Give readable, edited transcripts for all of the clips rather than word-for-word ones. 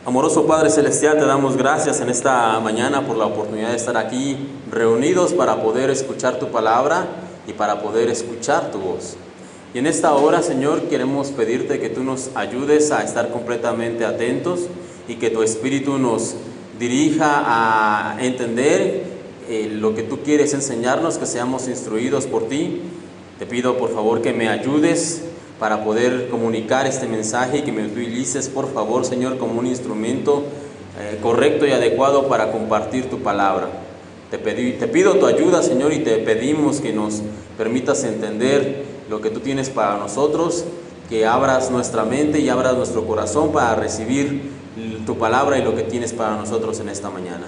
Amoroso Padre Celestial, te damos gracias en esta mañana por la oportunidad de estar aquí reunidos para poder escuchar tu palabra y para poder escuchar tu voz. Y en esta hora, Señor, queremos pedirte que tú nos ayudes a estar completamente atentos y que tu Espíritu nos dirija a entender lo que tú quieres enseñarnos, que seamos instruidos por ti. Te pido por favor que me ayudes para poder comunicar este mensaje y que me utilices, por favor, Señor, como un instrumento correcto y adecuado para compartir tu palabra. Te pido tu ayuda, Señor, y te pedimos que nos permitas entender lo que tú tienes para nosotros, que abras nuestra mente y abras nuestro corazón para recibir tu palabra y lo que tienes para nosotros en esta mañana.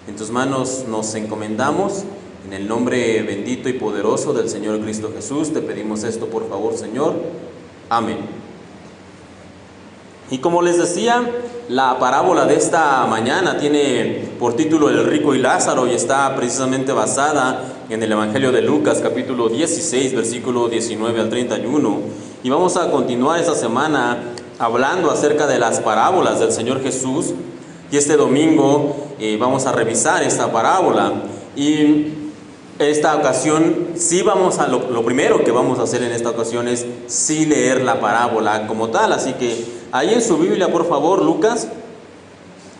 En tus manos nos encomendamos. En el nombre bendito y poderoso del Señor Cristo Jesús, te pedimos esto, por favor, Señor. Amén. Y como les decía, la parábola de esta mañana tiene por título El rico y Lázaro y está precisamente basada en el Evangelio de Lucas, capítulo 16, versículo 19 al 31. Y vamos a continuar esta semana hablando acerca de las parábolas del Señor Jesús. Y este domingo vamos a revisar esta parábola. Y esta ocasión sí vamos a, lo primero que vamos a hacer en esta ocasión es sí leer la parábola como tal. Así que ahí en su Biblia, por favor, Lucas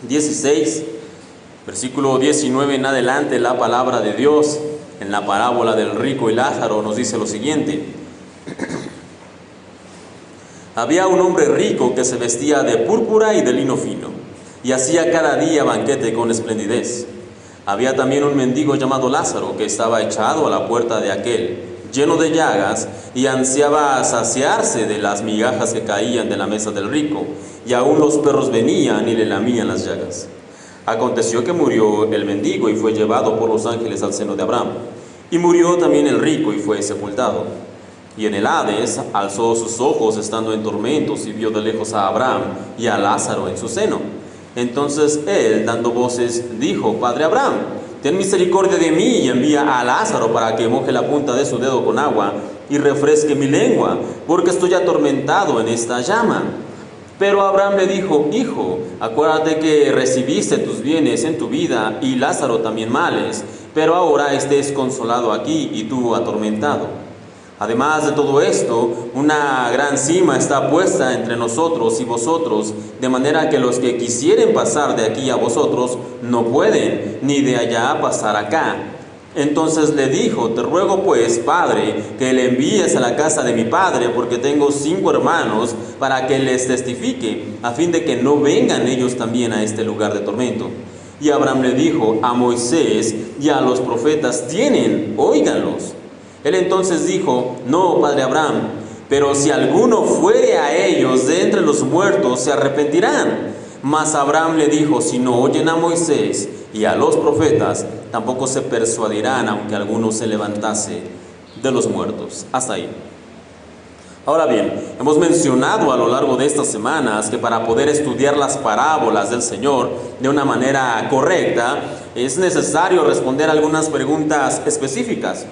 16, versículo 19 en adelante, la palabra de Dios en la parábola del rico y Lázaro nos dice lo siguiente. Había un hombre rico que se vestía de púrpura y de lino fino y hacía cada día banquete con esplendidez. Había también un mendigo llamado Lázaro que estaba echado a la puerta de aquel, lleno de llagas, y ansiaba saciarse de las migajas que caían de la mesa del rico, y aún los perros venían y le lamían las llagas. Aconteció que murió el mendigo y fue llevado por los ángeles al seno de Abraham. Y murió también el rico y fue sepultado. Y en el Hades alzó sus ojos estando en tormentos y vio de lejos a Abraham y a Lázaro en su seno. Entonces él, dando voces, dijo: Padre Abraham, ten misericordia de mí y envía a Lázaro para que moje la punta de su dedo con agua y refresque mi lengua, porque estoy atormentado en esta llama. Pero Abraham le dijo: Hijo, acuérdate que recibiste tus bienes en tu vida y Lázaro también males, pero ahora estés consolado aquí y tú atormentado. Además de todo esto, una gran sima está puesta entre nosotros y vosotros, de manera que los que quisieren pasar de aquí a vosotros no pueden, ni de allá pasar acá. Entonces le dijo: Te ruego pues, Padre, que le envíes a la casa de mi padre, porque tengo 5 hermanos, para que les testifique, a fin de que no vengan ellos también a este lugar de tormento. Y Abraham le dijo: A Moisés y a los profetas tienen, óiganlos. Él entonces dijo: No, Padre Abraham, pero si alguno fuere a ellos de entre los muertos, se arrepentirán. Mas Abraham le dijo: Si no oyen a Moisés y a los profetas, tampoco se persuadirán, aunque alguno se levantase de los muertos. Hasta ahí. Ahora bien, hemos mencionado a lo largo de estas semanas que para poder estudiar las parábolas del Señor de una manera correcta, es necesario responder algunas preguntas específicas.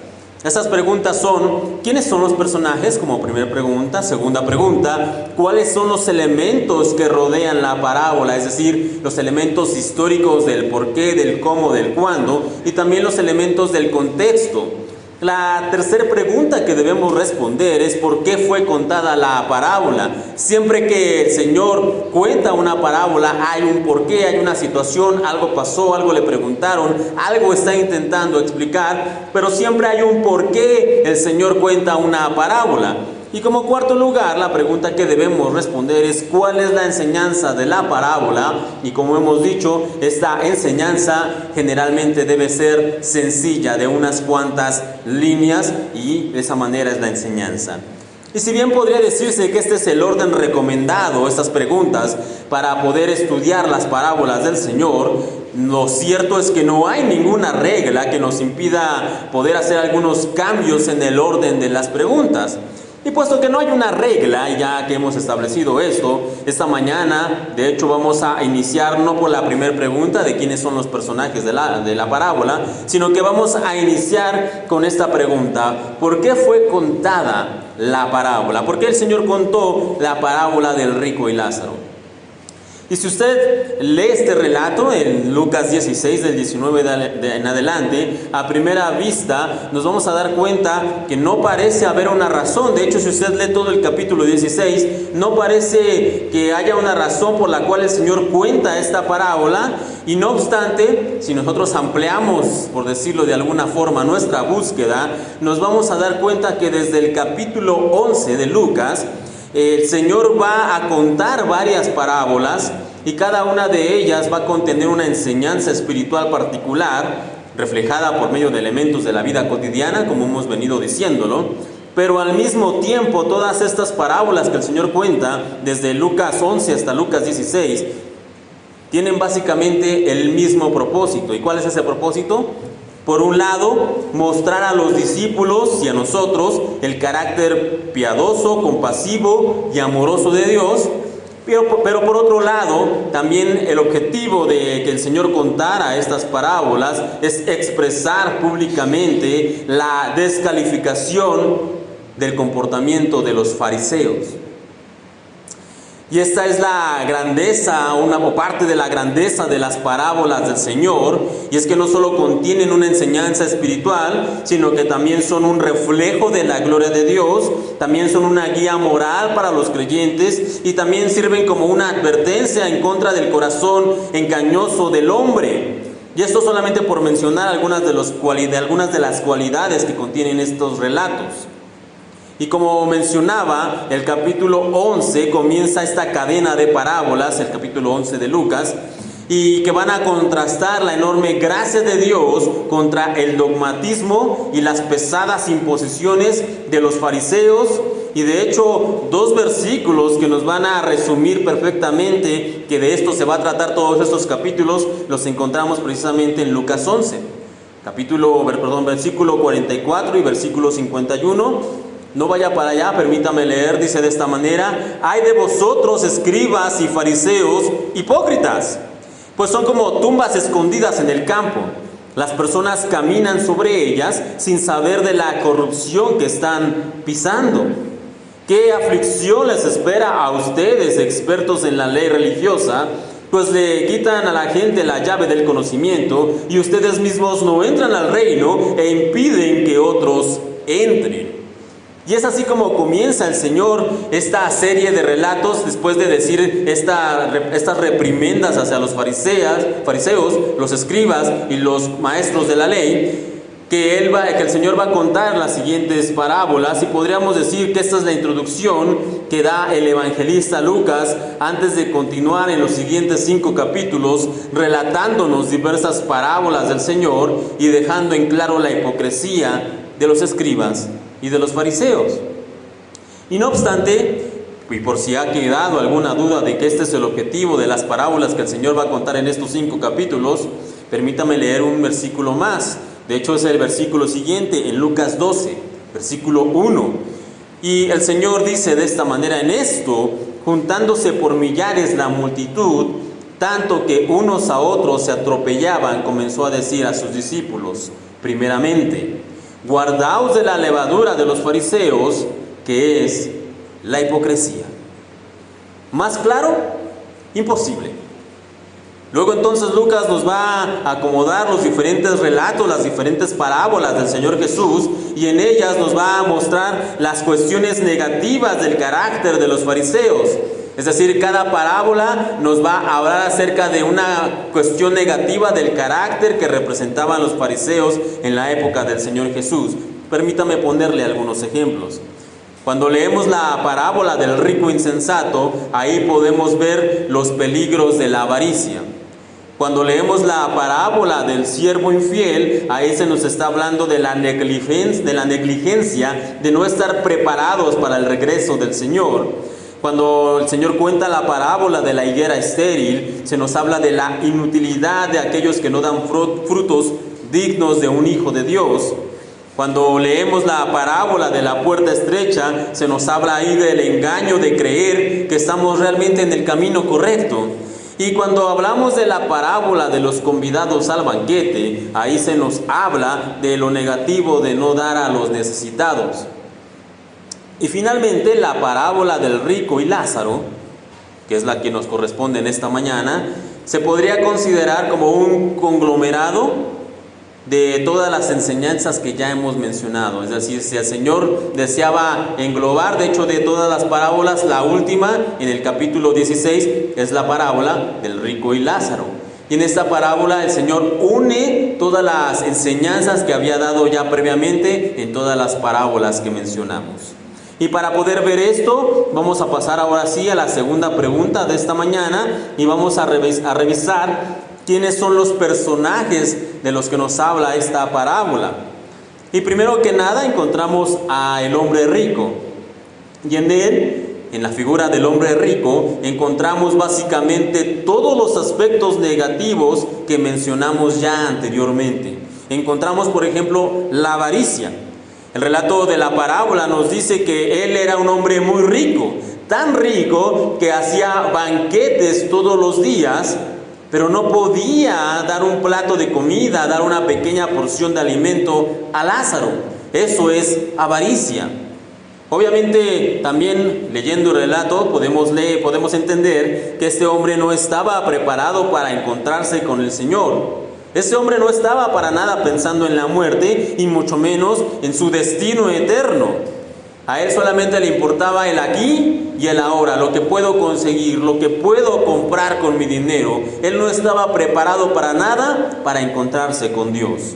Estas preguntas son: ¿quiénes son los personajes? Como primera pregunta. Segunda pregunta: ¿cuáles son los elementos que rodean la parábola? Es decir, los elementos históricos del por qué, del cómo, del cuándo, y también los elementos del contexto. La tercera pregunta que debemos responder es: ¿por qué fue contada la parábola? Siempre que el Señor cuenta una parábola hay un porqué, hay una situación, algo pasó, algo le preguntaron, algo está intentando explicar, pero siempre hay un porqué el Señor cuenta una parábola. Y como cuarto lugar, la pregunta que debemos responder es: ¿cuál es la enseñanza de la parábola? Y como hemos dicho, esta enseñanza generalmente debe ser sencilla, de unas cuantas líneas, y de esa manera es la enseñanza. Y si bien podría decirse que este es el orden recomendado, estas preguntas, para poder estudiar las parábolas del Señor, lo cierto es que no hay ninguna regla que nos impida poder hacer algunos cambios en el orden de las preguntas. Y puesto que no hay una regla, ya que hemos establecido esto, esta mañana de hecho vamos a iniciar no por la primera pregunta de quiénes son los personajes de la parábola, sino que vamos a iniciar con esta pregunta: ¿por qué fue contada la parábola? ¿Por qué el Señor contó la parábola del rico y Lázaro? Y si usted lee este relato en Lucas 16, del 19 en adelante, a primera vista nos vamos a dar cuenta que no parece haber una razón. De hecho, si usted lee todo el capítulo 16, no parece que haya una razón por la cual el Señor cuenta esta parábola. Y no obstante, si nosotros ampliamos, por decirlo de alguna forma, nuestra búsqueda, nos vamos a dar cuenta que desde el capítulo 11 de Lucas, el Señor va a contar varias parábolas y cada una de ellas va a contener una enseñanza espiritual particular, reflejada por medio de elementos de la vida cotidiana, como hemos venido diciéndolo. Pero al mismo tiempo, todas estas parábolas que el Señor cuenta, desde Lucas 11 hasta Lucas 16, tienen básicamente el mismo propósito. ¿Y cuál es ese propósito? Por un lado, mostrar a los discípulos y a nosotros el carácter piadoso, compasivo y amoroso de Dios. Pero por otro lado, también el objetivo de que el Señor contara estas parábolas es expresar públicamente la descalificación del comportamiento de los fariseos. Y esta es la grandeza, o parte de la grandeza de las parábolas del Señor, y es que no solo contienen una enseñanza espiritual, sino que también son un reflejo de la gloria de Dios, también son una guía moral para los creyentes, y también sirven como una advertencia en contra del corazón engañoso del hombre. Y esto solamente por mencionar algunas de las cualidades que contienen estos relatos. Y como mencionaba, el capítulo 11 comienza esta cadena de parábolas, el capítulo 11 de Lucas, y que van a contrastar la enorme gracia de Dios contra el dogmatismo y las pesadas imposiciones de los fariseos. Y de hecho, dos versículos que nos van a resumir perfectamente que de esto se va a tratar todos estos capítulos, los encontramos precisamente en Lucas 11, versículo 44 y versículo 51. No vaya para allá, permítame leer, dice de esta manera: «Ay de vosotros, escribas y fariseos, hipócritas, pues son como tumbas escondidas en el campo. Las personas caminan sobre ellas sin saber de la corrupción que están pisando. ¿Qué aflicción les espera a ustedes, expertos en la ley religiosa? Pues le quitan a la gente la llave del conocimiento y ustedes mismos no entran al reino e impiden que otros entren». Y es así como comienza el Señor esta serie de relatos después de decir estas reprimendas hacia los fariseos, los escribas y los maestros de la ley, que el Señor va a contar las siguientes parábolas. Y podríamos decir que esta es la introducción que da el evangelista Lucas antes de continuar en los siguientes 5 capítulos relatándonos diversas parábolas del Señor y dejando en claro la hipocresía de los escribas y de los fariseos. Y no obstante, y por si ha quedado alguna duda de que este es el objetivo de las parábolas que el Señor va a contar en estos 5 capítulos, permítame leer un versículo más. De hecho es el versículo siguiente en Lucas 12, versículo 1. Y el Señor dice de esta manera: «En esto, juntándose por millares la multitud, tanto que unos a otros se atropellaban, comenzó a decir a sus discípulos: primeramente, guardaos de la levadura de los fariseos, que es la hipocresía». ¿Más claro? Imposible. Luego entonces Lucas nos va a acomodar los diferentes relatos, las diferentes parábolas del Señor Jesús, y en ellas nos va a mostrar las cuestiones negativas del carácter de los fariseos. Es decir, cada parábola nos va a hablar acerca de una cuestión negativa del carácter que representaban los fariseos en la época del Señor Jesús. Permítame ponerle algunos ejemplos. Cuando leemos la parábola del rico insensato, ahí podemos ver los peligros de la avaricia. Cuando leemos la parábola del siervo infiel, ahí se nos está hablando de la negligencia de no estar preparados para el regreso del Señor. Cuando el Señor cuenta la parábola de la higuera estéril, se nos habla de la inutilidad de aquellos que no dan frutos dignos de un hijo de Dios. Cuando leemos la parábola de la puerta estrecha, se nos habla ahí del engaño de creer que estamos realmente en el camino correcto. Y cuando hablamos de la parábola de los convidados al banquete, ahí se nos habla de lo negativo de no dar a los necesitados. Y finalmente la parábola del rico y Lázaro que es la que nos corresponde en esta mañana, se podría considerar como un conglomerado de todas las enseñanzas que ya hemos mencionado. Es decir, si el Señor deseaba englobar, de hecho, de todas las parábolas, la última, en el capítulo 16, es la parábola del rico y Lázaro. Y en esta parábola el Señor une todas las enseñanzas que había dado ya previamente en todas las parábolas que mencionamos. Y para poder ver esto, vamos a pasar ahora sí a la segunda pregunta de esta mañana y vamos a revisar quiénes son los personajes de los que nos habla esta parábola. Y primero que nada encontramos al hombre rico. Y en él, en la figura del hombre rico, encontramos básicamente todos los aspectos negativos que mencionamos ya anteriormente. Encontramos, por ejemplo, la avaricia. El relato de la parábola nos dice que él era un hombre muy rico, tan rico que hacía banquetes todos los días, pero no podía dar un plato de comida, dar una pequeña porción de alimento a Lázaro. Eso es avaricia. Obviamente, también leyendo el relato podemos entender que este hombre no estaba preparado para encontrarse con el Señor. Este hombre no estaba para nada pensando en la muerte y mucho menos en su destino eterno. A él solamente le importaba el aquí y el ahora, lo que puedo conseguir, lo que puedo comprar con mi dinero. Él no estaba preparado para nada para encontrarse con Dios.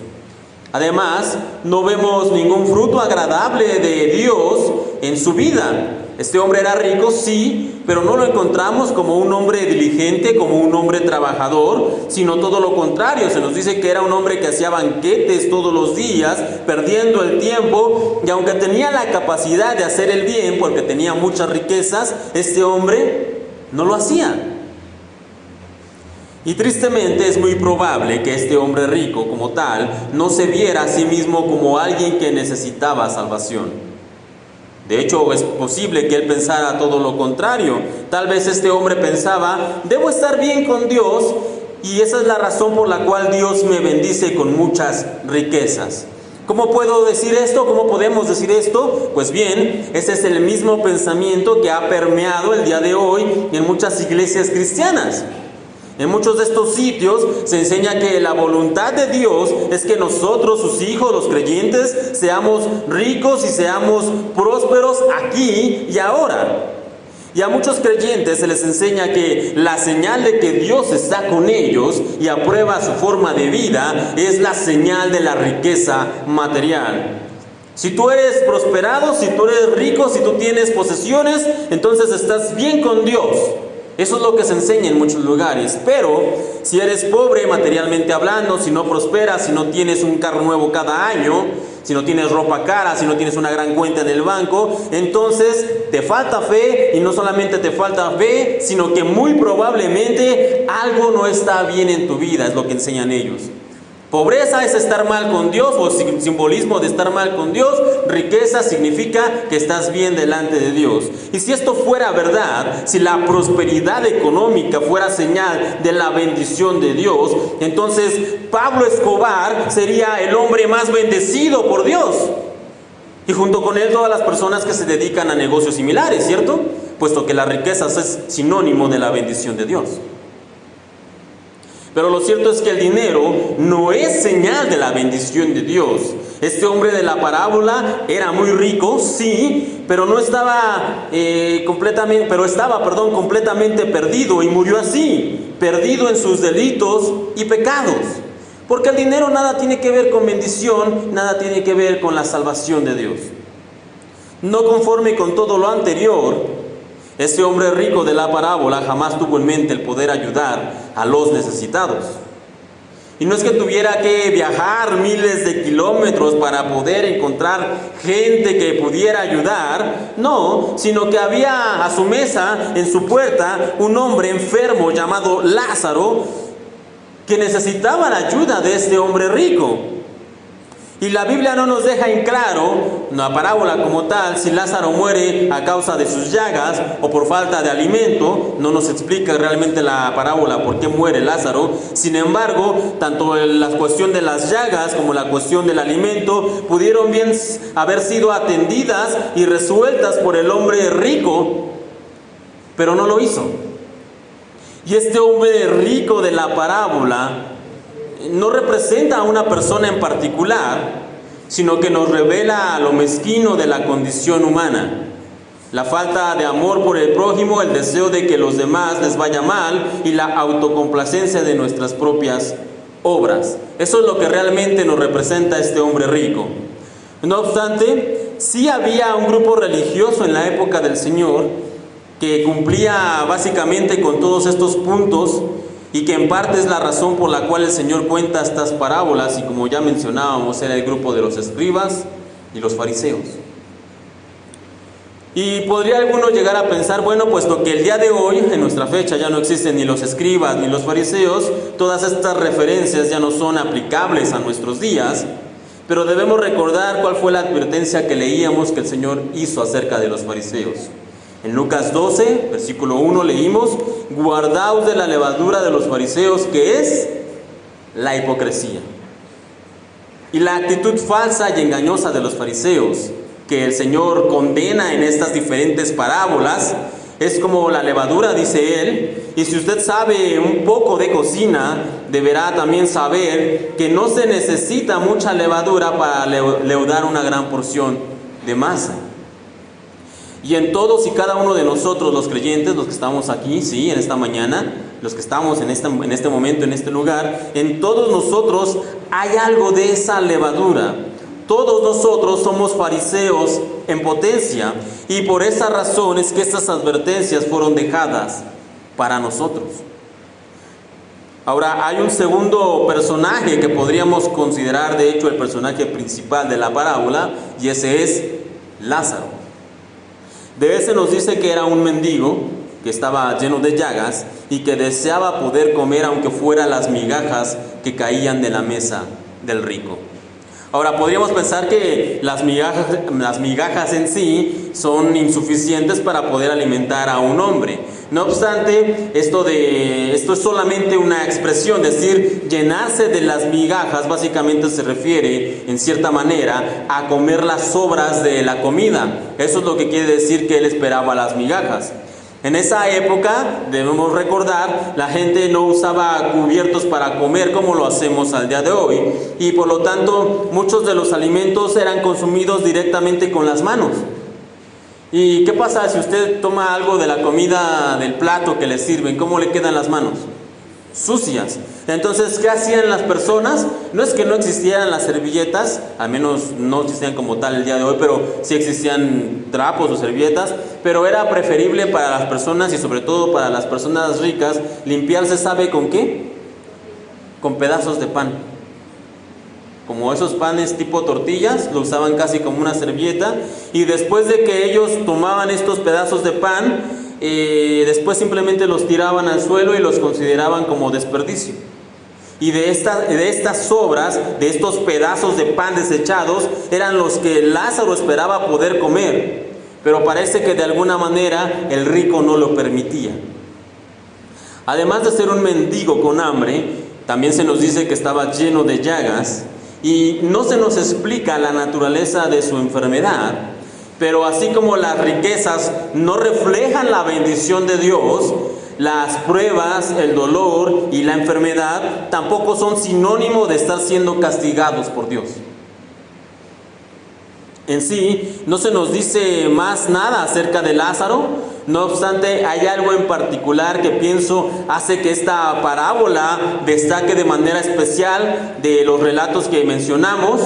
Además, no vemos ningún fruto agradable de Dios en su vida. Este hombre era rico, sí, pero no lo encontramos como un hombre diligente, como un hombre trabajador, sino todo lo contrario. Se nos dice que era un hombre que hacía banquetes todos los días, perdiendo el tiempo, y aunque tenía la capacidad de hacer el bien, porque tenía muchas riquezas, este hombre no lo hacía. Y tristemente es muy probable que este hombre rico como tal no se viera a sí mismo como alguien que necesitaba salvación. De hecho, es posible que él pensara todo lo contrario. Tal vez este hombre pensaba, debo estar bien con Dios y esa es la razón por la cual Dios me bendice con muchas riquezas. ¿Cómo puedo decir esto? ¿Cómo podemos decir esto? Pues bien, ese es el mismo pensamiento que ha permeado el día de hoy en muchas iglesias cristianas. En muchos de estos sitios se enseña que la voluntad de Dios es que nosotros, sus hijos, los creyentes, seamos ricos y seamos prósperos aquí y ahora. Y a muchos creyentes se les enseña que la señal de que Dios está con ellos y aprueba su forma de vida es la señal de la riqueza material. Si tú eres prosperado, si tú eres rico, si tú tienes posesiones, entonces estás bien con Dios. Eso es lo que se enseña en muchos lugares. Pero si eres pobre materialmente hablando, si no prosperas, si no tienes un carro nuevo cada año, si no tienes ropa cara, si no tienes una gran cuenta en el banco, entonces te falta fe, y no solamente te falta fe, sino que muy probablemente algo no está bien en tu vida, es lo que enseñan ellos. Pobreza es estar mal con Dios, o simbolismo de estar mal con Dios. Riqueza significa que estás bien delante de Dios. Y si esto fuera verdad, si la prosperidad económica fuera señal de la bendición de Dios, entonces Pablo Escobar sería el hombre más bendecido por Dios. Y junto con él todas las personas que se dedican a negocios similares, ¿cierto? Puesto que la riqueza es sinónimo de la bendición de Dios. Pero lo cierto es que el dinero no es señal de la bendición de Dios. Este hombre de la parábola era muy rico, sí, pero estaba completamente perdido y murió así, perdido en sus delitos y pecados. Porque el dinero nada tiene que ver con bendición, nada tiene que ver con la salvación de Dios. No conforme con todo lo anterior, este hombre rico de la parábola jamás tuvo en mente el poder ayudar a los necesitados. Y no es que tuviera que viajar miles de kilómetros para poder encontrar gente que pudiera ayudar, no, sino que había a su mesa, en su puerta, un hombre enfermo llamado Lázaro, que necesitaba la ayuda de este hombre rico. Y la Biblia no nos deja en claro, la parábola como tal, si Lázaro muere a causa de sus llagas o por falta de alimento. No nos explica realmente la parábola por qué muere Lázaro. Sin embargo, tanto la cuestión de las llagas como la cuestión del alimento pudieron bien haber sido atendidas y resueltas por el hombre rico, pero no lo hizo. Y este hombre rico de la parábola no representa a una persona en particular, sino que nos revela lo mezquino de la condición humana. La falta de amor por el prójimo, el deseo de que los demás les vaya mal y la autocomplacencia de nuestras propias obras. Eso es lo que realmente nos representa este hombre rico. No obstante, sí había un grupo religioso en la época del Señor que cumplía básicamente con todos estos puntos y que en parte es la razón por la cual el Señor cuenta estas parábolas, y como ya mencionábamos, era el grupo de los escribas y los fariseos. Y podría alguno llegar a pensar, bueno, puesto que el día de hoy, en nuestra fecha, ya no existen ni los escribas ni los fariseos, todas estas referencias ya no son aplicables a nuestros días, pero debemos recordar cuál fue la advertencia que leíamos que el Señor hizo acerca de los fariseos. En Lucas 12, versículo 1 leímos: guardaos de la levadura de los fariseos, que es la hipocresía. Y la actitud falsa y engañosa de los fariseos, que el Señor condena en estas diferentes parábolas, es como la levadura, dice él. Y si usted sabe un poco de cocina, deberá también saber que no se necesita mucha levadura para leudar una gran porción de masa. Y en todos y cada uno de nosotros, los creyentes, los que estamos aquí, sí, en esta mañana, los que estamos en este momento, en este lugar, en todos nosotros hay algo de esa levadura. Todos nosotros somos fariseos en potencia, y por esa razón es que estas advertencias fueron dejadas para nosotros. Ahora, hay un segundo personaje que podríamos considerar, de hecho, el personaje principal de la parábola, y ese es Lázaro. De ese nos dice que era un mendigo que estaba lleno de llagas y que deseaba poder comer aunque fuera las migajas que caían de la mesa del rico. Ahora, podríamos pensar que las migajas en sí son insuficientes para poder alimentar a un hombre. No obstante, esto es solamente una expresión, es decir, llenarse de las migajas básicamente se refiere, en cierta manera, a comer las sobras de la comida. Eso es lo que quiere decir que él esperaba las migajas. En esa época, debemos recordar, la gente no usaba cubiertos para comer como lo hacemos al día de hoy, y por lo tanto muchos de los alimentos eran consumidos directamente con las manos. ¿Y qué pasa si usted toma algo de la comida del plato que le sirven? ¿Cómo le quedan las manos? Sucias. Entonces, ¿qué hacían las personas? No es que no existieran las servilletas, al menos no existían como tal el día de hoy, pero sí existían trapos o servilletas, pero era preferible para las personas, y sobre todo para las personas ricas, limpiarse, ¿sabe con qué? Con pedazos de pan. Como esos panes tipo tortillas, lo usaban casi como una servilleta, y después de que ellos tomaban estos pedazos de pan, después simplemente los tiraban al suelo y los consideraban como desperdicio. Y de estas sobras, de estos pedazos de pan desechados, eran los que Lázaro esperaba poder comer, pero parece que de alguna manera el rico no lo permitía. Además de ser un mendigo con hambre, también se nos dice que estaba lleno de llagas, y no se nos explica la naturaleza de su enfermedad. Pero así como las riquezas no reflejan la bendición de Dios, las pruebas, el dolor y la enfermedad tampoco son sinónimo de estar siendo castigados por Dios. En sí, no se nos dice más nada acerca de Lázaro. No obstante, hay algo en particular que pienso hace que esta parábola destaque de manera especial de los relatos que mencionamos,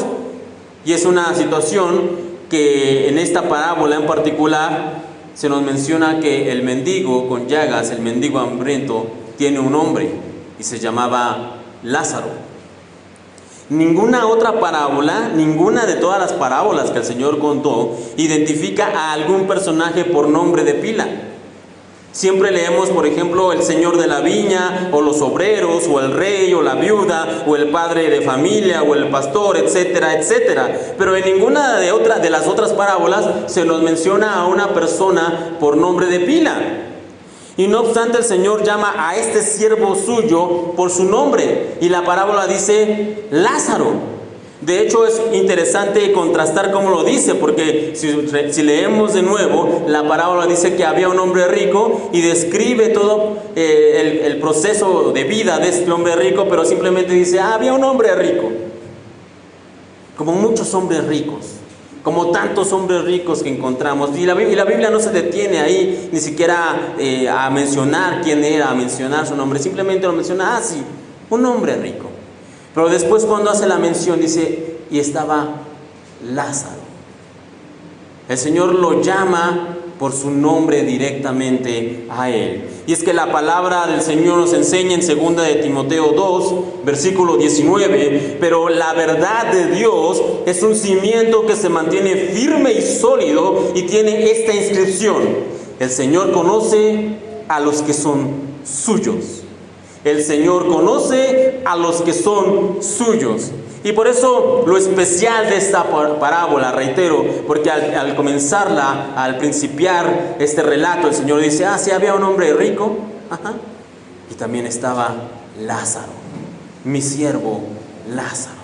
y es una situación que en esta parábola en particular se nos menciona que el mendigo con llagas, el mendigo hambriento, tiene un nombre y se llamaba Lázaro. Ninguna otra parábola, ninguna de todas las parábolas que el Señor contó, identifica a algún personaje por nombre de pila. Siempre leemos, por ejemplo, el señor de la viña, o los obreros, o el rey, o la viuda, o el padre de familia, o el pastor, etcétera, etcétera. Pero en ninguna de las otras parábolas se nos menciona a una persona por nombre de pila. Y no obstante, el Señor llama a este siervo suyo por su nombre, y la parábola dice Lázaro. De hecho, es interesante contrastar cómo lo dice, porque si leemos de nuevo, la parábola dice que había un hombre rico y describe todo el proceso de vida de este hombre rico, pero simplemente dice, había un hombre rico, como muchos hombres ricos, como tantos hombres ricos que encontramos. Y la Biblia no se detiene ahí ni siquiera a mencionar quién era, a mencionar su nombre, simplemente lo menciona, sí, un hombre rico. Pero después cuando hace la mención dice, y estaba Lázaro. El Señor lo llama por su nombre directamente a él. Y es que la palabra del Señor nos enseña en 2 de Timoteo 2, versículo 19, pero la verdad de Dios es un cimiento que se mantiene firme y sólido y tiene esta inscripción: el Señor conoce a los que son suyos. El Señor conoce a los que son suyos. Y por eso lo especial de esta parábola, reitero, porque al comenzarla, al principiar este relato, el Señor dice, sí, había un hombre rico, y también estaba Lázaro, mi siervo Lázaro.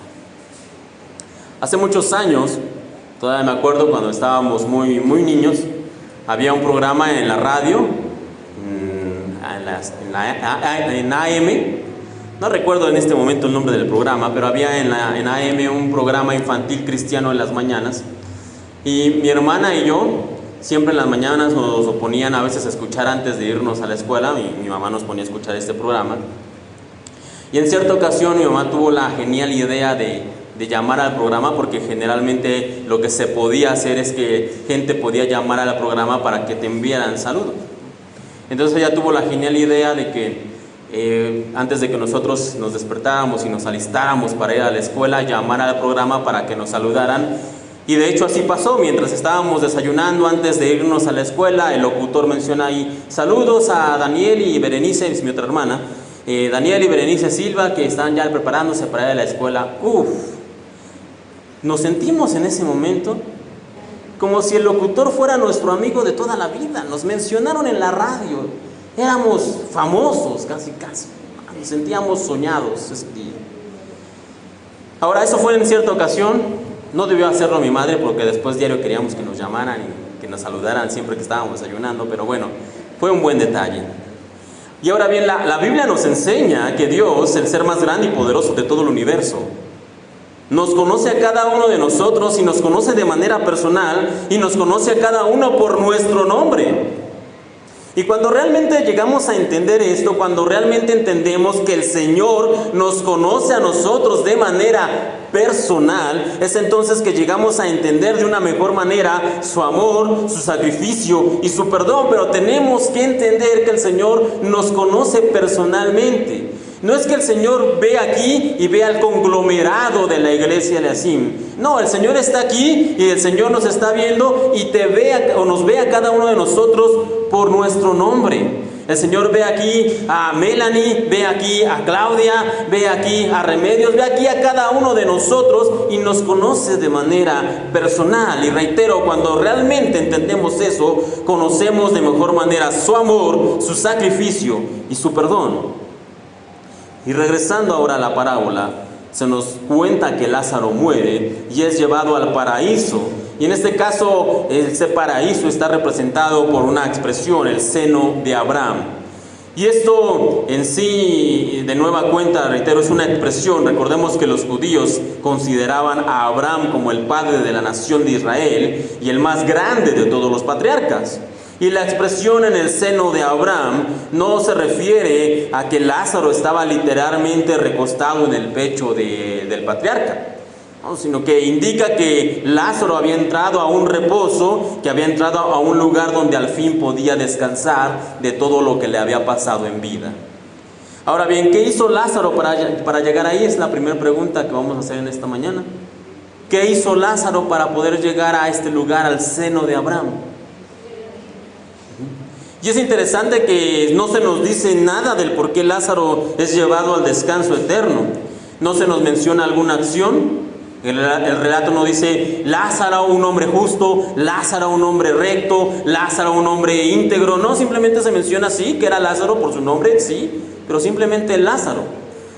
Hace muchos años, todavía me acuerdo cuando estábamos muy niños, había un programa en la radio, en AM, no recuerdo en este momento el nombre del programa, pero había en AM un programa infantil cristiano en las mañanas, y mi hermana y yo siempre en las mañanas nos oponían a veces a escuchar antes de irnos a la escuela, y mi mamá nos ponía a escuchar este programa, y en cierta ocasión mi mamá tuvo la genial idea de llamar al programa, porque generalmente lo que se podía hacer es que gente podía llamar al programa para que te enviaran saludos. Entonces ella tuvo la genial idea de que antes de que nosotros nos despertáramos y nos alistáramos para ir a la escuela, llamar al programa para que nos saludaran. Y de hecho así pasó. Mientras estábamos desayunando antes de irnos a la escuela, el locutor menciona ahí, saludos a Daniel y Berenice, es mi otra hermana, Daniel y Berenice Silva, que están ya preparándose para ir a la escuela. Nos sentimos en ese momento como si el locutor fuera nuestro amigo de toda la vida. Nos mencionaron en la radio, éramos famosos casi, nos sentíamos soñados ese día. Ahora, eso fue en cierta ocasión, no debió hacerlo mi madre, porque después diario queríamos que nos llamaran y que nos saludaran siempre que estábamos desayunando, pero bueno, fue un buen detalle. Y ahora bien, la Biblia nos enseña que Dios, el ser más grande y poderoso de todo el universo, nos conoce a cada uno de nosotros y nos conoce de manera personal y nos conoce a cada uno por nuestro nombre. Y cuando realmente llegamos a entender esto, cuando realmente entendemos que el Señor nos conoce a nosotros de manera personal, es entonces que llegamos a entender de una mejor manera su amor, su sacrificio y su perdón. Pero tenemos que entender que el Señor nos conoce personalmente. No es que el Señor ve aquí y ve al conglomerado de la iglesia de Asim. No, el Señor está aquí y el Señor nos está viendo y nos ve a cada uno de nosotros por nuestro nombre. El Señor ve aquí a Melanie, ve aquí a Claudia, ve aquí a Remedios, ve aquí a cada uno de nosotros y nos conoce de manera personal. Y reitero, cuando realmente entendemos eso, conocemos de mejor manera su amor, su sacrificio y su perdón. Y regresando ahora a la parábola, se nos cuenta que Lázaro muere y es llevado al paraíso. Y en este caso, ese paraíso está representado por una expresión, el seno de Abraham. Y esto en sí, de nueva cuenta, reitero, es una expresión. Recordemos que los judíos consideraban a Abraham como el padre de la nación de Israel y el más grande de todos los patriarcas. Y la expresión en el seno de Abraham no se refiere a que Lázaro estaba literalmente recostado en el pecho del patriarca, ¿no? Sino que indica que Lázaro había entrado a un reposo, que había entrado a un lugar donde al fin podía descansar de todo lo que le había pasado en vida. Ahora bien, ¿qué hizo Lázaro para llegar ahí? Es la primera pregunta que vamos a hacer en esta mañana. ¿Qué hizo Lázaro para poder llegar a este lugar, al seno de Abraham? Y es interesante que no se nos dice nada del por qué Lázaro es llevado al descanso eterno. No se nos menciona alguna acción. El relato no dice Lázaro, un hombre justo, Lázaro, un hombre recto, Lázaro, un hombre íntegro. No, simplemente se menciona así, que era Lázaro por su nombre, sí, pero simplemente Lázaro.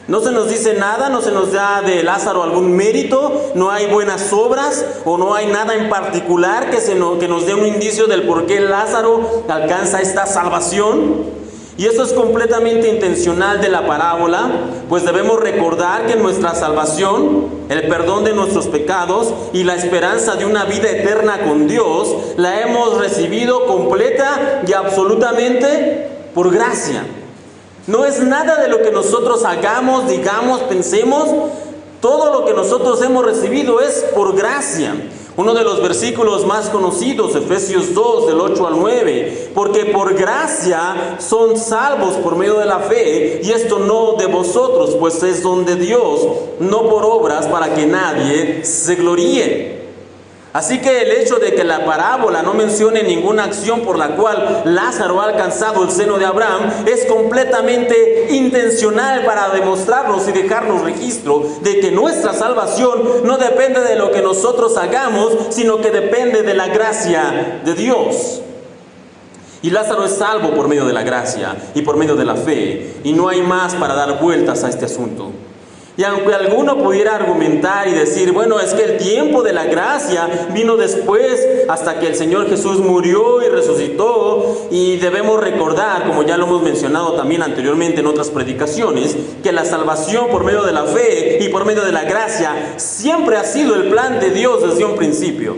No se nos dice nada, no se nos da de Lázaro algún mérito, no hay buenas obras o no hay nada en particular que nos dé un indicio del por qué Lázaro alcanza esta salvación. Y eso es completamente intencional de la parábola, pues debemos recordar que nuestra salvación, el perdón de nuestros pecados y la esperanza de una vida eterna con Dios, la hemos recibido completa y absolutamente por gracia. No es nada de lo que nosotros hagamos, digamos, pensemos. Todo lo que nosotros hemos recibido es por gracia. Uno de los versículos más conocidos, Efesios 2, del 8 al 9. Porque por gracia son salvos por medio de la fe, y esto no de vosotros, pues es don de Dios, no por obras, para que nadie se gloríe. Así que el hecho de que la parábola no mencione ninguna acción por la cual Lázaro ha alcanzado el seno de Abraham es completamente intencional para demostrarnos y dejarnos registro de que nuestra salvación no depende de lo que nosotros hagamos, sino que depende de la gracia de Dios. Y Lázaro es salvo por medio de la gracia y por medio de la fe, y no hay más para dar vueltas a este asunto. Y aunque alguno pudiera argumentar y decir, bueno, es que el tiempo de la gracia vino después, hasta que el Señor Jesús murió y resucitó, y debemos recordar, como ya lo hemos mencionado también anteriormente en otras predicaciones, que la salvación por medio de la fe y por medio de la gracia siempre ha sido el plan de Dios desde un principio.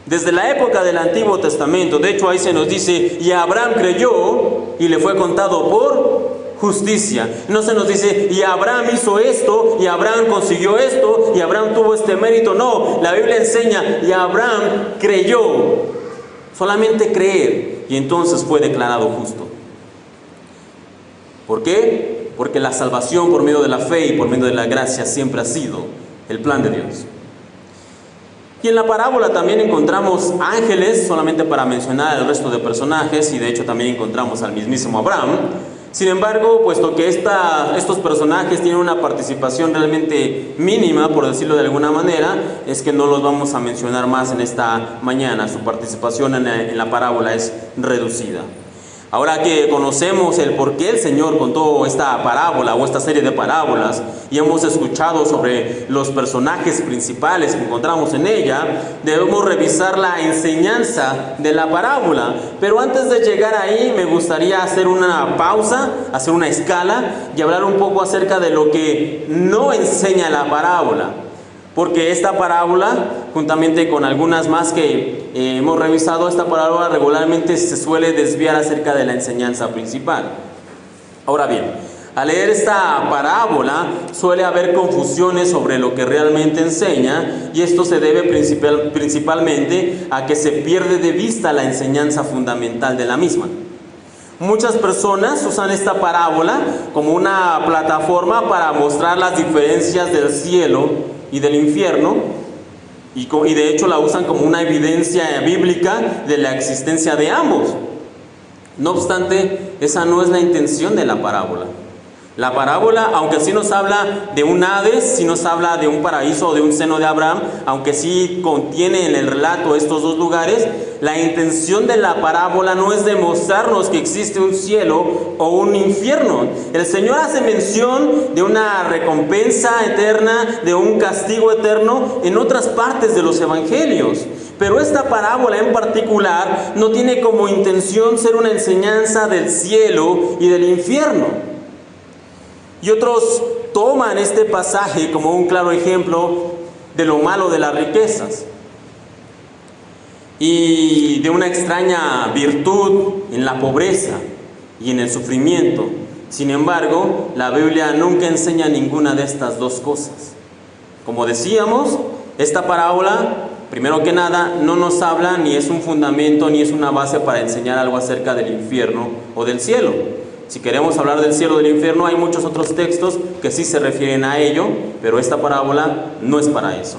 Desde la época del Antiguo Testamento, de hecho ahí se nos dice, y Abraham creyó y le fue contado por justicia. No se nos dice, y Abraham hizo esto, y Abraham consiguió esto, y Abraham tuvo este mérito. No, la Biblia enseña, y Abraham creyó. Solamente creer, y entonces fue declarado justo. ¿Por qué? Porque la salvación por medio de la fe y por medio de la gracia siempre ha sido el plan de Dios. Y en la parábola también encontramos ángeles, solamente para mencionar el resto de personajes, y de hecho también encontramos al mismísimo Abraham. Sin embargo, puesto que estos personajes tienen una participación realmente mínima, por decirlo de alguna manera, es que no los vamos a mencionar más en esta mañana. Su participación en la parábola es reducida. Ahora que conocemos el por qué el Señor contó esta parábola o esta serie de parábolas, y hemos escuchado sobre los personajes principales que encontramos en ella, debemos revisar la enseñanza de la parábola. Pero antes de llegar ahí, me gustaría hacer una pausa, hacer una escala y hablar un poco acerca de lo que no enseña la parábola. Porque esta parábola, juntamente con algunas más que hemos revisado, esta parábola regularmente se suele desviar acerca de la enseñanza principal. Ahora bien, al leer esta parábola suele haber confusiones sobre lo que realmente enseña, y esto se debe principalmente a que se pierde de vista la enseñanza fundamental de la misma. Muchas personas usan esta parábola como una plataforma para mostrar las diferencias del cielo y del infierno, y de hecho la usan como una evidencia bíblica de la existencia de ambos. No obstante, esa no es la intención de la parábola. La parábola, aunque sí nos habla de un Hades, sí nos habla de un paraíso o de un seno de Abraham, aunque sí contiene en el relato estos dos lugares, la intención de la parábola no es demostrarnos que existe un cielo o un infierno. El Señor hace mención de una recompensa eterna, de un castigo eterno en otras partes de los evangelios. Pero esta parábola en particular no tiene como intención ser una enseñanza del cielo y del infierno. Y otros toman este pasaje como un claro ejemplo de lo malo de las riquezas y de una extraña virtud en la pobreza y en el sufrimiento. Sin embargo, la Biblia nunca enseña ninguna de estas dos cosas. Como decíamos, esta parábola, primero que nada, no nos habla ni es un fundamento ni es una base para enseñar algo acerca del infierno o del cielo. Si queremos hablar del cielo o del infierno, hay muchos otros textos que sí se refieren a ello, pero esta parábola no es para eso.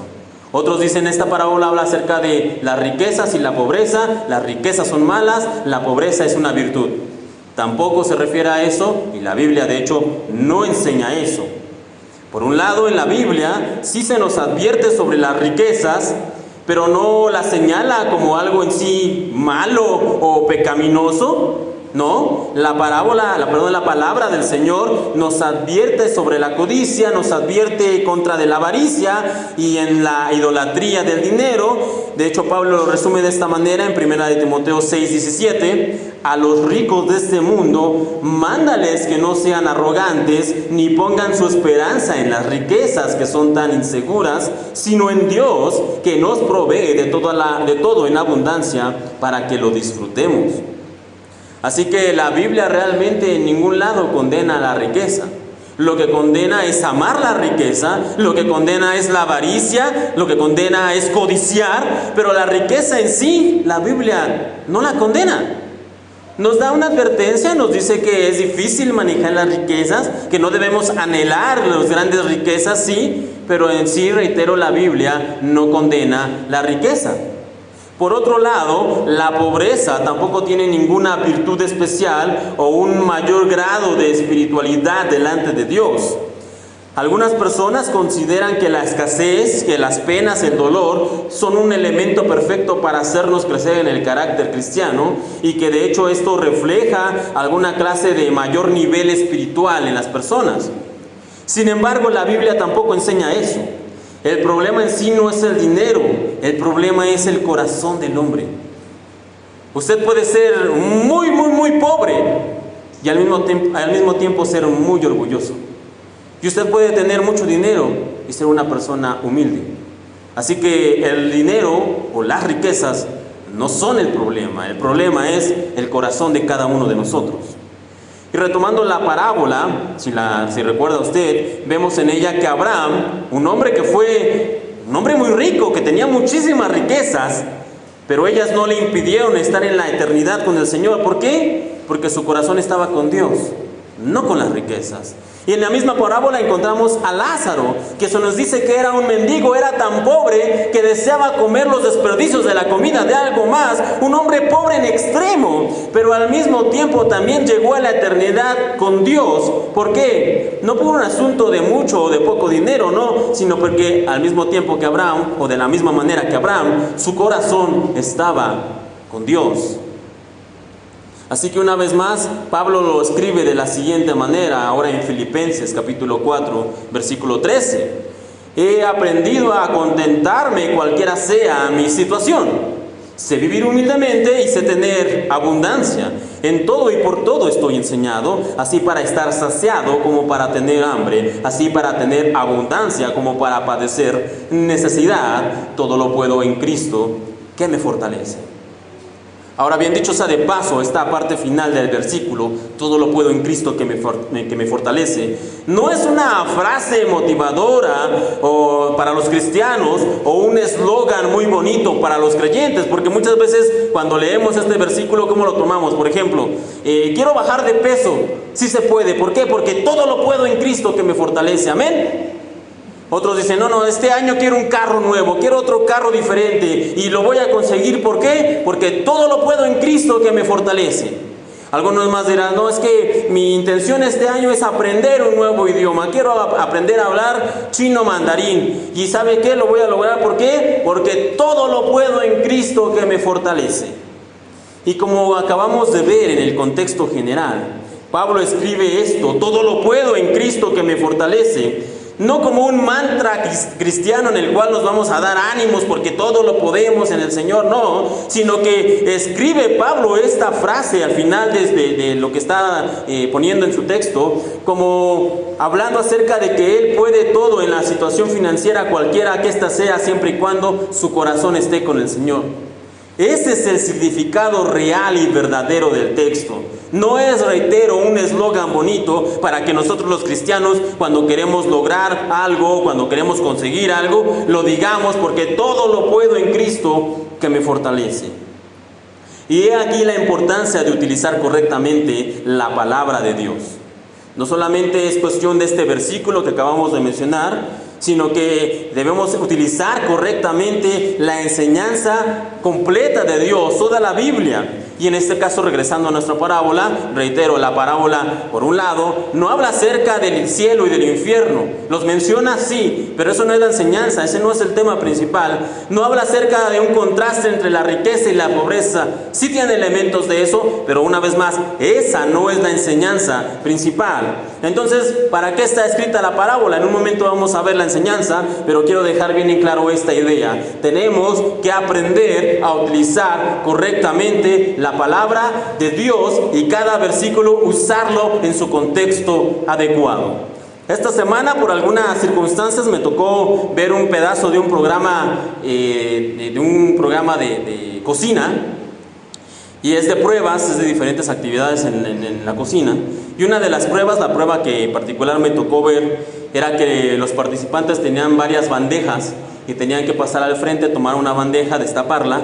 Otros dicen, esta parábola habla acerca de las riquezas y la pobreza. Las riquezas son malas, la pobreza es una virtud. Tampoco se refiere a eso, y la Biblia de hecho no enseña eso. Por un lado, en la Biblia sí se nos advierte sobre las riquezas, pero no las señala como algo en sí malo o pecaminoso. No, la palabra del Señor nos advierte sobre la codicia, nos advierte contra de la avaricia y en la idolatría del dinero. De hecho, Pablo lo resume de esta manera en 1 de Timoteo 6:17. A los ricos de este mundo, mándales que no sean arrogantes, ni pongan su esperanza en las riquezas que son tan inseguras, sino en Dios, que nos provee de todo en abundancia para que lo disfrutemos. Así que la Biblia realmente en ningún lado condena la riqueza. Lo que condena es amar la riqueza, lo que condena es la avaricia, lo que condena es codiciar, pero la riqueza en sí, la Biblia no la condena. Nos da una advertencia, nos dice que es difícil manejar las riquezas, que no debemos anhelar las grandes riquezas, sí, pero en sí, reitero, la Biblia no condena la riqueza. Por otro lado, la pobreza tampoco tiene ninguna virtud especial o un mayor grado de espiritualidad delante de Dios. Algunas personas consideran que la escasez, que las penas, el dolor, son un elemento perfecto para hacernos crecer en el carácter cristiano y que de hecho esto refleja alguna clase de mayor nivel espiritual en las personas. Sin embargo, la Biblia tampoco enseña eso. El problema en sí no es el dinero, el problema es el corazón del hombre. Usted puede ser muy pobre y al mismo tiempo ser muy orgulloso. Y usted puede tener mucho dinero y ser una persona humilde. Así que el dinero o las riquezas no son el problema es el corazón de cada uno de nosotros. Y retomando la parábola, si recuerda usted, vemos en ella que Abraham, un hombre muy rico, que tenía muchísimas riquezas, pero ellas no le impidieron estar en la eternidad con el Señor. ¿Por qué? Porque su corazón estaba con Dios, no con las riquezas. Y en la misma parábola encontramos a Lázaro, que se nos dice que era un mendigo, era tan pobre que deseaba comer los desperdicios de la comida de algo más, un hombre pobre en extremo, pero al mismo tiempo también llegó a la eternidad con Dios. ¿Por qué? No por un asunto de mucho o de poco dinero, no, sino porque al mismo tiempo que Abraham, o de la misma manera que Abraham, su corazón estaba con Dios. Así que una vez más, Pablo lo escribe de la siguiente manera, ahora en Filipenses capítulo 4, versículo 13. He aprendido a contentarme cualquiera sea mi situación. Sé vivir humildemente y sé tener abundancia. En todo y por todo estoy enseñado, así para estar saciado como para tener hambre, así para tener abundancia como para padecer necesidad. Todo lo puedo en Cristo que me fortalece. Ahora bien, dicho sea de paso, esta parte final del versículo, todo lo puedo en Cristo que me fortalece, no es una frase motivadora o para los cristianos o un eslogan muy bonito para los creyentes, porque muchas veces cuando leemos este versículo, ¿cómo lo tomamos? Por ejemplo, quiero bajar de peso, sí se puede. ¿Por qué? Porque todo lo puedo en Cristo que me fortalece, amén. Otros dicen, no, este año quiero un carro nuevo, quiero otro carro diferente y lo voy a conseguir. ¿Por qué? Porque todo lo puedo en Cristo que me fortalece. Algunos más dirán, no, es que mi intención este año es aprender un nuevo idioma, quiero aprender a hablar chino mandarín. ¿Y sabe qué? Lo voy a lograr. ¿Por qué? Porque todo lo puedo en Cristo que me fortalece. Y como acabamos de ver en el contexto general, Pablo escribe esto, todo lo puedo en Cristo que me fortalece, no como un mantra cristiano en el cual nos vamos a dar ánimos porque todo lo podemos en el Señor, no, sino que escribe Pablo esta frase al final de lo que está poniendo en su texto, como hablando acerca de que él puede todo en la situación financiera cualquiera que ésta sea, siempre y cuando su corazón esté con el Señor. Ese es el significado real y verdadero del texto. No es, reitero, un eslogan bonito para que nosotros los cristianos, cuando queremos lograr algo, cuando queremos conseguir algo, lo digamos, porque todo lo puedo en Cristo que me fortalece. Y he aquí la importancia de utilizar correctamente la palabra de Dios. No solamente es cuestión de este versículo que acabamos de mencionar, sino que debemos utilizar correctamente la enseñanza completa de Dios, toda la Biblia. Y en este caso, regresando a nuestra parábola, reitero, la parábola, por un lado, no habla acerca del cielo y del infierno. Los menciona, sí, pero eso no es la enseñanza, ese no es el tema principal. No habla acerca de un contraste entre la riqueza y la pobreza. Sí tiene elementos de eso, pero una vez más, esa no es la enseñanza principal. Entonces, ¿para qué está escrita la parábola? En un momento vamos a ver la enseñanza, pero quiero dejar bien en claro esta idea. Tenemos que aprender a utilizar correctamente la palabra de Dios y cada versículo usarlo en su contexto adecuado. Esta semana, por algunas circunstancias, me tocó ver un pedazo de un programa de cocina, y es de pruebas, es de diferentes actividades en la cocina. Y una de las pruebas, la prueba que en particular me tocó ver, era que los participantes tenían varias bandejas y tenían que pasar al frente, tomar una bandeja, destaparla,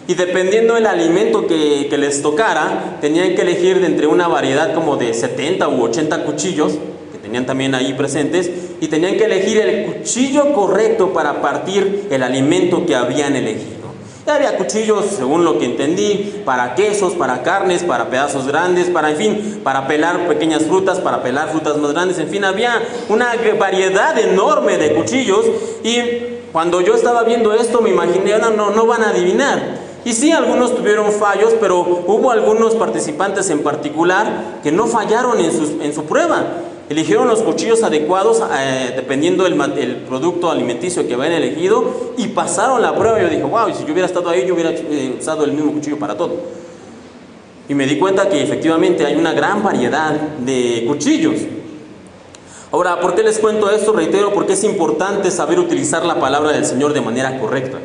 y dependiendo del alimento que les tocara, tenían que elegir de entre una variedad como de 70 u 80 cuchillos, que tenían también ahí presentes, y tenían que elegir el cuchillo correcto para partir el alimento que habían elegido. Y había cuchillos, según lo que entendí, para quesos, para carnes, para pedazos grandes, para, en fin, para pelar pequeñas frutas, para pelar frutas más grandes, en fin, había una variedad enorme de cuchillos. Y cuando yo estaba viendo esto, me imaginé, no van a adivinar. Y sí, algunos tuvieron fallos, pero hubo algunos participantes en particular que no fallaron en su prueba. Eligieron los cuchillos adecuados dependiendo del producto alimenticio que habían elegido y pasaron la prueba. Yo dije, wow, si yo hubiera estado ahí, yo hubiera usado el mismo cuchillo para todo. Y me di cuenta que efectivamente hay una gran variedad de cuchillos. Ahora, ¿por qué les cuento esto? Reitero, porque es importante saber utilizar la palabra del Señor de manera correcta.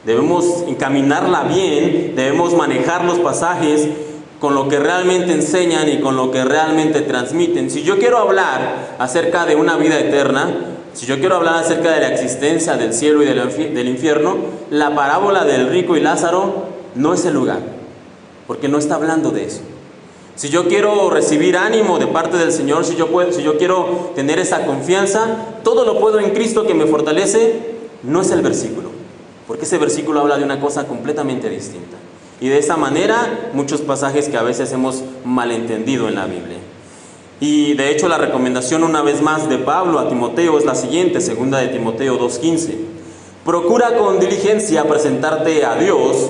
Debemos encaminarla bien, debemos manejar los pasajes con lo que realmente enseñan y con lo que realmente transmiten. Si yo quiero hablar acerca de una vida eterna, si yo quiero hablar acerca de la existencia del cielo y del infierno, la parábola del rico y Lázaro no es el lugar, porque no está hablando de eso. Si yo quiero recibir ánimo de parte del Señor, si yo quiero tener esa confianza, todo lo puedo en Cristo que me fortalece, no es el versículo, porque ese versículo habla de una cosa completamente distinta. Y de esa manera, muchos pasajes que a veces hemos malentendido en la Biblia. Y de hecho la recomendación una vez más de Pablo a Timoteo es la siguiente, segunda de Timoteo 2:15. Procura con diligencia presentarte a Dios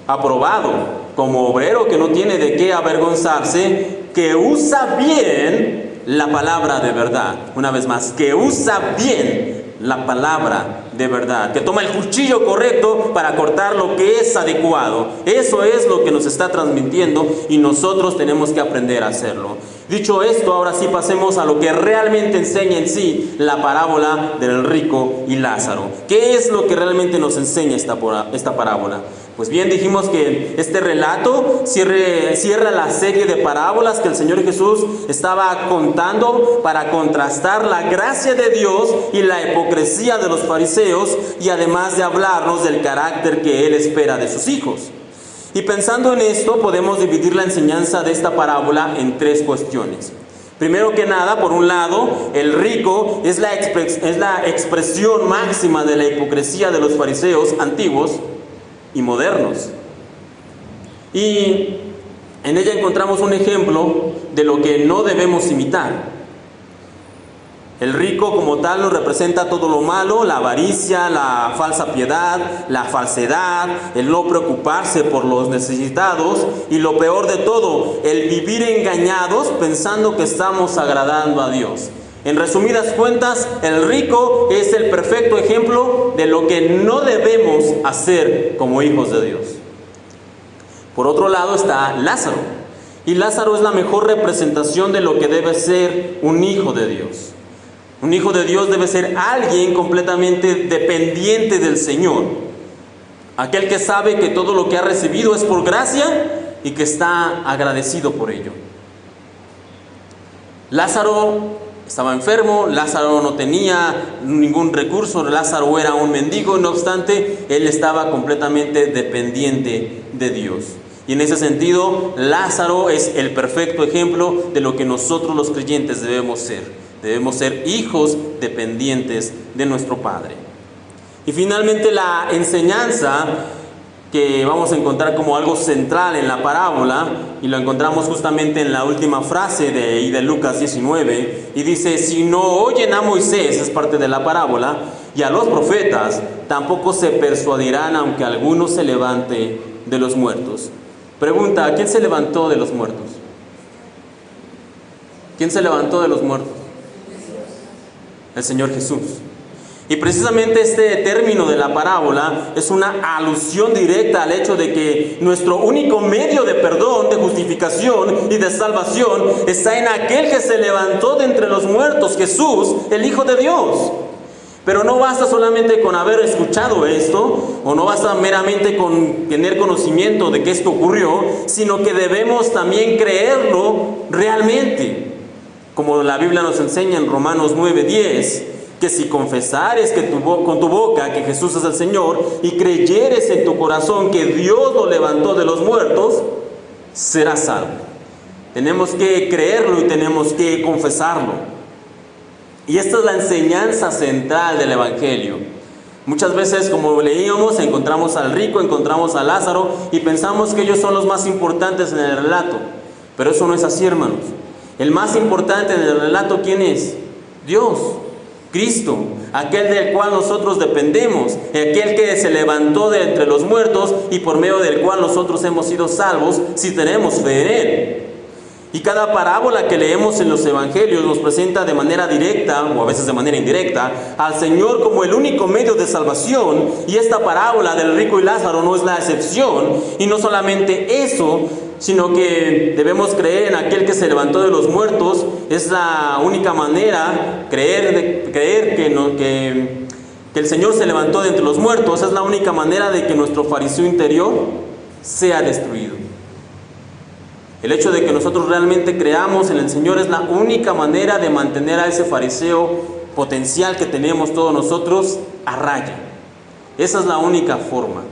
aprobado, como obrero que no tiene de qué avergonzarse, que usa bien la palabra de verdad. Una vez más, que usa bien la palabra de verdad, que toma el cuchillo correcto para cortar lo que es adecuado. Eso es lo que nos está transmitiendo y nosotros tenemos que aprender a hacerlo. Dicho esto, ahora sí pasemos a lo que realmente enseña en sí la parábola del rico y Lázaro. ¿Qué es lo que realmente nos enseña esta parábola? Pues bien, dijimos que este relato cierra la serie de parábolas que el Señor Jesús estaba contando para contrastar la gracia de Dios y la hipocresía de los fariseos, y además de hablarnos del carácter que Él espera de sus hijos. Y pensando en esto, podemos dividir la enseñanza de esta parábola en tres cuestiones. Primero que nada, por un lado, el rico es la expresión máxima de la hipocresía de los fariseos antiguos y modernos. Y en ella encontramos un ejemplo de lo que no debemos imitar. El rico como tal nos representa todo lo malo, la avaricia, la falsa piedad, la falsedad, el no preocuparse por los necesitados y lo peor de todo, el vivir engañados pensando que estamos agradando a Dios. En resumidas cuentas, el rico es el perfecto ejemplo de lo que no debemos hacer como hijos de Dios. Por otro lado está Lázaro, y Lázaro es la mejor representación de lo que debe ser un hijo de Dios. Un hijo de Dios debe ser alguien completamente dependiente del Señor, aquel que sabe que todo lo que ha recibido es por gracia y que está agradecido por ello. Lázaro estaba enfermo, Lázaro no tenía ningún recurso, Lázaro era un mendigo, no obstante, él estaba completamente dependiente de Dios. Y en ese sentido, Lázaro es el perfecto ejemplo de lo que nosotros los creyentes debemos ser. Debemos ser hijos dependientes de nuestro Padre. Y finalmente la enseñanza que vamos a encontrar como algo central en la parábola, y lo encontramos justamente en la última frase de Lucas 19, y dice: si no oyen a Moisés, es parte de la parábola, y a los profetas, tampoco se persuadirán aunque alguno se levante de los muertos. Pregunta: ¿quién se levantó de los muertos? ¿Quién se levantó de los muertos? El Señor Jesús. Y precisamente este término de la parábola es una alusión directa al hecho de que nuestro único medio de perdón, de justificación y de salvación está en aquel que se levantó de entre los muertos, Jesús, el Hijo de Dios. Pero no basta solamente con haber escuchado esto, o no basta meramente con tener conocimiento de que esto ocurrió, sino que debemos también creerlo realmente. Como la Biblia nos enseña en Romanos 9:10, que si confesares con tu boca que Jesús es el Señor y creyeres en tu corazón que Dios lo levantó de los muertos, serás salvo. Tenemos que creerlo y tenemos que confesarlo. Y esta es la enseñanza central del Evangelio. Muchas veces, como leíamos, encontramos al rico, encontramos a Lázaro y pensamos que ellos son los más importantes en el relato. Pero eso no es así, hermanos. El más importante en el relato, ¿quién es? Dios, Cristo, aquel del cual nosotros dependemos, aquel que se levantó de entre los muertos y por medio del cual nosotros hemos sido salvos si tenemos fe en Él. Y cada parábola que leemos en los evangelios nos presenta de manera directa, o a veces de manera indirecta, al Señor como el único medio de salvación, y esta parábola del rico y Lázaro no es la excepción. Y no solamente eso, sino que debemos creer en aquel que se levantó de los muertos. Es la única manera, creer que el Señor se levantó de entre los muertos, es la única manera de que nuestro fariseo interior sea destruido. El hecho de que nosotros realmente creamos en el Señor es la única manera de mantener a ese fariseo potencial que tenemos todos nosotros a raya. Esa es la única forma.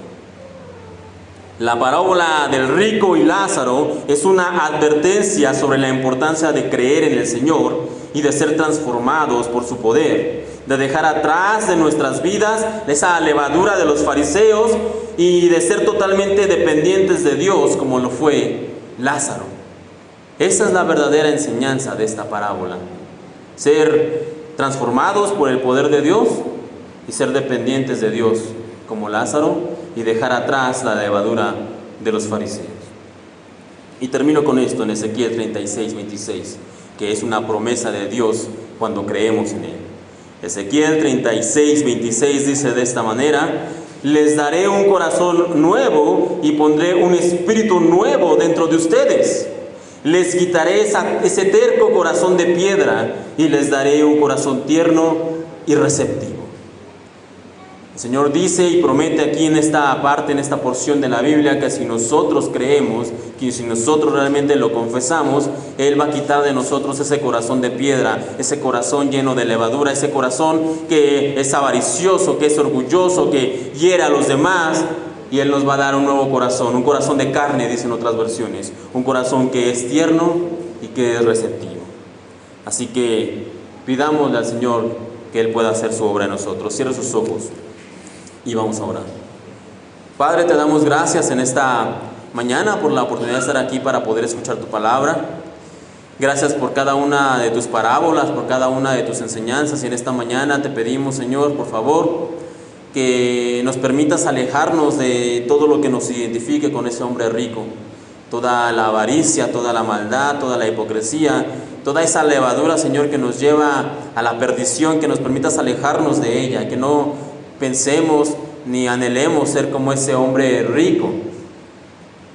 La parábola del rico y Lázaro es una advertencia sobre la importancia de creer en el Señor y de ser transformados por su poder, de dejar atrás de nuestras vidas esa levadura de los fariseos y de ser totalmente dependientes de Dios como lo fue Lázaro. Esa es la verdadera enseñanza de esta parábola: ser transformados por el poder de Dios y ser dependientes de Dios como Lázaro, y dejar atrás la levadura de los fariseos. Y termino con esto en Ezequiel 36:26, que es una promesa de Dios cuando creemos en Él. Ezequiel 36:26 dice de esta manera: les daré un corazón nuevo y pondré un espíritu nuevo dentro de ustedes. Les quitaré ese terco corazón de piedra y les daré un corazón tierno y receptivo. El Señor dice y promete aquí en esta parte, en esta porción de la Biblia, que si nosotros creemos, que si nosotros realmente lo confesamos, Él va a quitar de nosotros ese corazón de piedra, ese corazón lleno de levadura, ese corazón que es avaricioso, que es orgulloso, que hiere a los demás, y Él nos va a dar un nuevo corazón, un corazón de carne, dicen otras versiones, un corazón que es tierno y que es receptivo. Así que pidámosle al Señor que Él pueda hacer su obra en nosotros. Cierre sus ojos y vamos a orar. Padre, te damos gracias en esta mañana por la oportunidad de estar aquí para poder escuchar tu palabra. Gracias por cada una de tus parábolas, por cada una de tus enseñanzas. Y en esta mañana te pedimos, Señor, por favor, que nos permitas alejarnos de todo lo que nos identifique con ese hombre rico. Toda la avaricia, toda la maldad, toda la hipocresía, toda esa levadura, Señor, que nos lleva a la perdición, que nos permitas alejarnos de ella, que no pensemos ni anhelemos ser como ese hombre rico,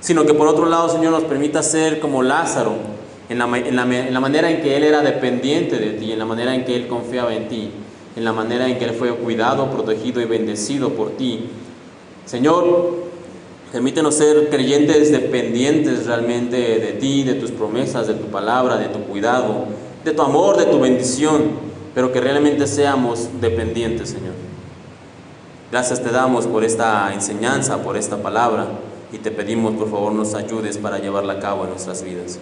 sino que por otro lado, Señor, nos permita ser como Lázaro, en la manera en que él era dependiente de ti, en la manera en que él confiaba en ti, en la manera en que él fue cuidado, protegido y bendecido por ti. Señor, permítenos ser creyentes dependientes realmente de ti, de tus promesas, de tu palabra, de tu cuidado, de tu amor, de tu bendición, pero que realmente seamos dependientes, Señor. Gracias te damos por esta enseñanza, por esta palabra, y te pedimos por favor nos ayudes para llevarla a cabo en nuestras vidas.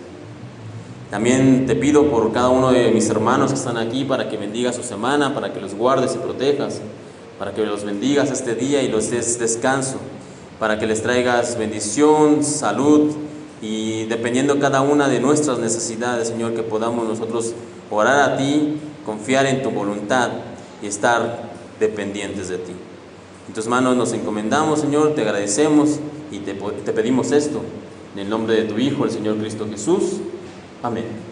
También te pido por cada uno de mis hermanos que están aquí, para que bendigas su semana, para que los guardes y protejas, para que los bendigas este día y los des descanso, para que les traigas bendición, salud y dependiendo cada una de nuestras necesidades, Señor, que podamos nosotros orar a ti, confiar en tu voluntad y estar dependientes de ti. En tus manos nos encomendamos, Señor, te agradecemos y te pedimos esto en el nombre de tu Hijo, el Señor Cristo Jesús. Amén.